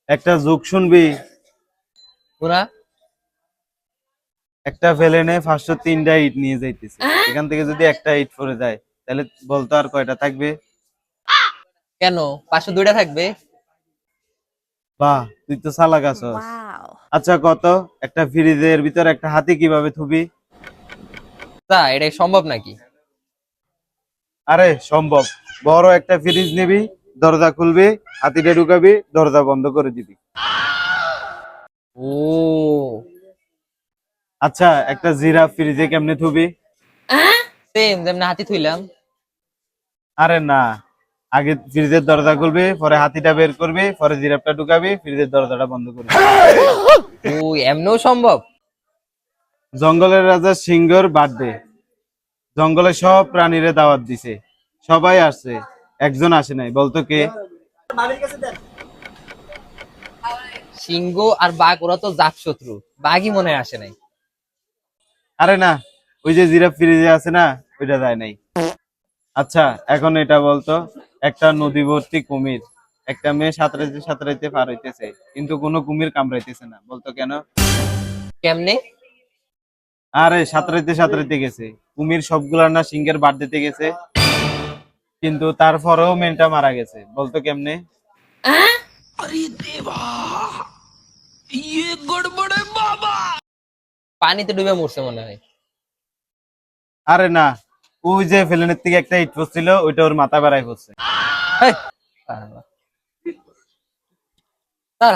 একটা যোগ শুনবি। পুরা একটা প্লেনে 503টা ইট নিয়ে যাইতেছে, এখান থেকে যদি একটা ইট পড়ে যায় তাহলে বলতো আর কয়টা থাকবে? কেন 502টা থাকবে? বাহ, তুই তো চালাক আছস। Wow. আচ্ছা কত, একটা ফ্রিজের ভিতর একটা হাতি কিভাবে থুবি? তা এটা সম্ভব নাকি? আরে সম্ভব। বড় একটা ফ্রিজ নিবি, দরজা খুলবি, হাতিটা ঢুকাবি, দরজা বন্ধ করে দিবি। ও আচ্ছা একটা জিরাফ ফ্রিজে কেমনে থুবি? সেম যেমন হাতি থুইলাম। আরে না, আগে ফ্রিজের দরজা খুলবি, পরে হাতিটা বের করবি, পরে জিরাফটা ঢুকাবি, ফ্রিজের দরজাটা বন্ধ করবি। ও এমনও সম্ভব? জঙ্গলের রাজা সিংহর বার্থডে, জঙ্গলে সব প্রাণীরে দাওয়াত দিছে, সবাই আসছে, একজন আসে নাই, বলতো কে? সিংহ আর বাঘ ওরা তো জাত শত্রু, বাঘই মনে হয় আসে নাই। আরে না, ওই যে জিরাফ ফ্রিজে আছে না, ওইটা যায় নাই। আচ্ছা এখন এটা বলতো, একটা নদী ভর্তি কুমির, একটা মেয়ে সাঁতরাইতে সাঁতরাইতে পার হইতেছে, কিন্তু কোনো কুমির কামড়াইতেছে না, বলতো কেন? কেমনে? আরে সাঁতরাইতে সাঁতরাইতে গেছে, কুমির সবগুলা না সিংহের বাদ দিতে গেছে, কিন্তু তারপরেও মেয়েটা মারা গেছে, বলতো কেমনে? পানিতে ডুবে মরছে মনে হয়। আরে না, ওই যে ফেলেনের থেকে একটা ইট পড়ছিল, ওইটা ওর মাথা বেড়ায় পড়ছে। হেই, পাগলা। তার